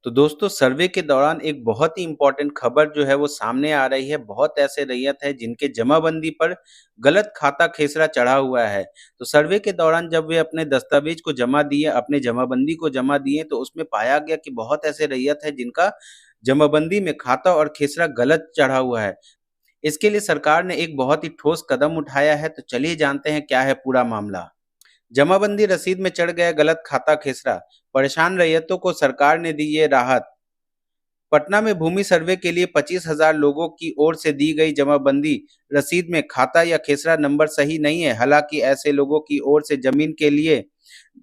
तो दोस्तों सर्वे के दौरान एक बहुत ही इम्पोर्टेंट खबर जो है वो सामने आ रही है। बहुत ऐसे रैयत हैं जिनके जमाबंदी पर गलत खाता खेसरा चढ़ा हुआ है। तो सर्वे के दौरान जब वे अपने दस्तावेज को जमा दिए, अपने जमाबंदी को जमा दिए तो उसमें पाया गया कि बहुत ऐसे रैयत हैं जिनका जमाबंदी में खाता और खेसरा गलत चढ़ा हुआ है। इसके लिए सरकार ने एक बहुत ही ठोस कदम उठाया है। तो चलिए जानते हैं क्या है पूरा मामला। जमाबंदी रसीद में चढ़ गया गलत खाता खेसरा, परेशान रैयतों को सरकार ने दी ये राहत। पटना में भूमि सर्वे के लिए 25,000 लोगों की ओर से दी गई जमाबंदी रसीद में खाता या खेसरा नंबर सही नहीं है। हालांकि ऐसे लोगों की ओर से जमीन के लिए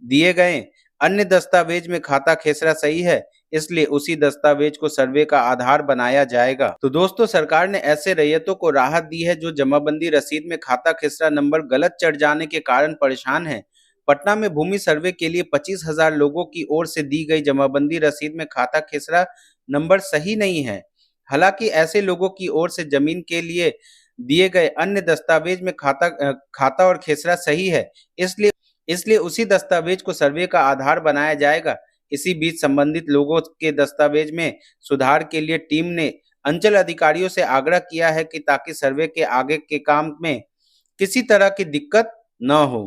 दिए गए अन्य दस्तावेज में खाता खेसरा सही है, इसलिए उसी दस्तावेज को सर्वे का आधार बनाया जाएगा। तो दोस्तों सरकार ने ऐसे रैयतों को राहत दी है जो जमाबंदी रसीद में खाता खेसरा नंबर गलत चढ़ जाने के कारण परेशान है। पटना में भूमि सर्वे के लिए 25,000 लोगों की ओर से दी गई जमाबंदी रसीद में खाता खेसरा नंबर सही नहीं है। हालांकि ऐसे लोगों की ओर से जमीन के लिए दिए गए अन्य दस्तावेज में खाता और खेसरा सही है, इसलिए इसलिए उसी दस्तावेज को सर्वे का आधार बनाया जाएगा। इसी बीच संबंधित लोगों के दस्तावेज में सुधार के लिए टीम ने अंचल अधिकारियों से आग्रह किया है कि ताकि सर्वे के आगे के काम में किसी तरह की दिक्कत न हो।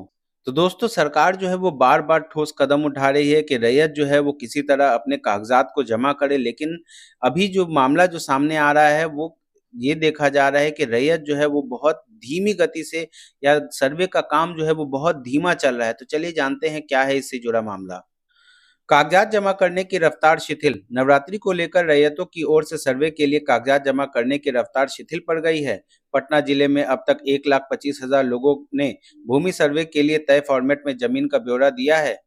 तो दोस्तों सरकार जो है वो बार-बार ठोस कदम उठा रही है कि रैयत जो है वो किसी तरह अपने कागज़ात को जमा करे, लेकिन अभी जो मामला जो सामने आ रहा है वो ये देखा जा रहा है कि रैयत जो है वो बहुत धीमी गति से या सर्वे का काम जो है वो बहुत धीमा चल रहा है। तो चलिए जानते हैं क्या है इससे जुड़ा मामला। कागजात जमा करने की रफ्तार शिथिल। नवरात्रि को लेकर रैयतों की ओर से सर्वे के लिए कागजात जमा करने की रफ्तार शिथिल पड़ गई है। पटना जिले में अब तक 1,25,000 लोगों ने भूमि सर्वे के लिए तय फॉर्मेट में जमीन का ब्यौरा दिया है।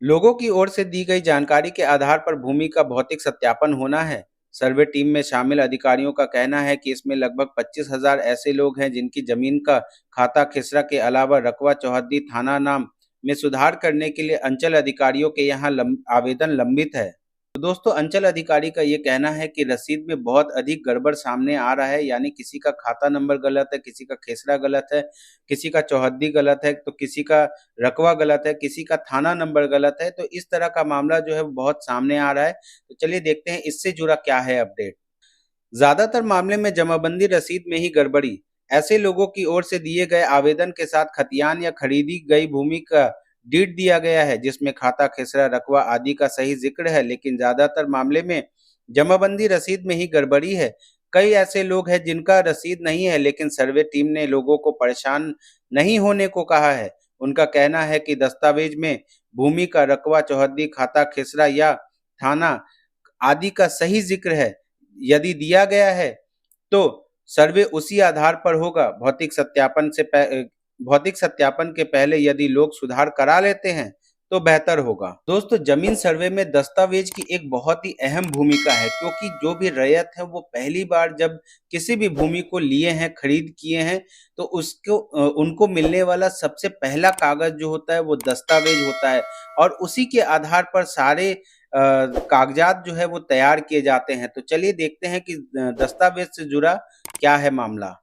लोगों की ओर से दी गई जानकारी के आधार पर भूमि का भौतिक सत्यापन होना है। सर्वे टीम में शामिल अधिकारियों का कहना है कि इसमें लगभग 25,000 ऐसे लोग हैं जिनकी जमीन का खाता खेसरा के अलावा रकबा चौहद्दी थाना नाम में सुधार करने के लिए अंचल अधिकारियों के यहाँ आवेदन लंबित है। तो दोस्तों अंचल अधिकारी का ये कहना है कि रसीद में बहुत अधिक गड़बड़ सामने आ रहा है, यानी किसी का खाता नंबर गलत है, किसी का खेसरा गलत है, किसी का चौहद्दी गलत है, तो किसी का रकबा गलत है, किसी का थाना नंबर गलत है। तो इस तरह का मामला जो है वो बहुत सामने आ रहा है। तो चलिए देखते हैं इससे जुड़ा क्या है अपडेट। ज्यादातर मामले में जमाबंदी रसीद में ही गड़बड़ी। ऐसे लोगों की ओर से दिए गए आवेदन के साथ खतियान या खरीदी गई भूमि का डीड दिया गया है जिसमें खाता खेसरा रकबा आदि का सही जिक्र है, लेकिन ज्यादातर मामले में जमाबंदी रसीद में ही गड़बड़ी है। कई ऐसे लोग हैं जिनका रसीद नहीं है, लेकिन सर्वे टीम ने लोगों को परेशान नहीं होने को कहा है। उनका कहना है कि दस्तावेज में भूमि का रकबा चौहद्दी खाता खेसरा या थाना आदि का सही जिक्र है। यदि दिया गया है तो सर्वे उसी आधार पर होगा। भौतिक सत्यापन के पहले यदि लोग सुधार करा लेते हैं तो बेहतर होगा। दोस्तों जमीन सर्वे में दस्तावेज की एक बहुत ही अहम भूमिका है, क्योंकि जो भी रैयत है वो पहली बार जब किसी भी भूमि को लिए हैं, खरीद किए हैं, तो उनको मिलने वाला सबसे पहला कागज जो होता है वो दस्तावेज होता है और उसी के आधार पर सारे कागजात जो है वो तैयार किए जाते हैं। तो चलिए देखते हैं कि दस्तावेज से जुड़ा क्या है मामला।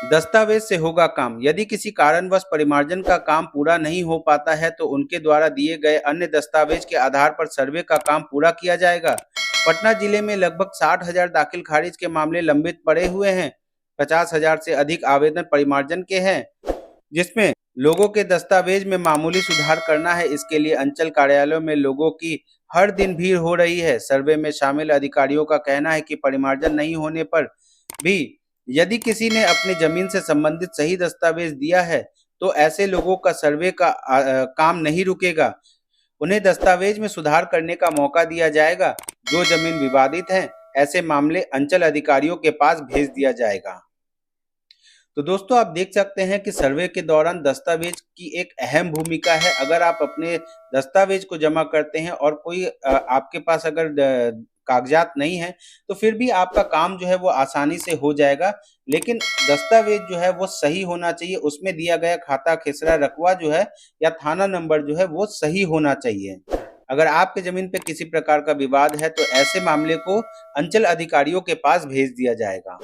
दस्तावेज से होगा काम। यदि किसी कारणवश परिमार्जन का काम पूरा नहीं हो पाता है तो उनके द्वारा दिए गए अन्य दस्तावेज के आधार पर सर्वे का काम पूरा किया जाएगा। पटना जिले में लगभग 60,000 दाखिल खारिज के मामले लंबित पड़े हुए हैं। 50,000 से अधिक आवेदन परिमार्जन के हैं, जिसमें लोगों के दस्तावेज में मामूली सुधार करना है। इसके लिए अंचल कार्यालयों में लोगों की हर दिन भीड़ हो रही है। सर्वे में शामिल अधिकारियों का कहना है कि परिमार्जन नहीं होने पर भी यदि किसी ने अपनी जमीन से संबंधित सही दस्तावेज दिया है तो ऐसे लोगों का सर्वे का काम नहीं रुकेगा। उन्हें दस्तावेज में सुधार करने का मौका दिया जाएगा। जो जमीन विवादित है ऐसे मामले अंचल अधिकारियों के पास भेज दिया जाएगा। तो दोस्तों आप देख सकते हैं कि सर्वे के दौरान दस्तावेज की एक अहम भूमिका है। अगर आप अपने दस्तावेज को जमा करते हैं और कोई आपके पास अगर कागजात नहीं है तो फिर भी आपका काम जो है वो आसानी से हो जाएगा, लेकिन दस्तावेज जो है वो सही होना चाहिए। उसमें दिया गया खाता खेसरा रकबा जो है या थाना नंबर जो है वो सही होना चाहिए। अगर आपके जमीन पे किसी प्रकार का विवाद है तो ऐसे मामले को अंचल अधिकारियों के पास भेज दिया जाएगा।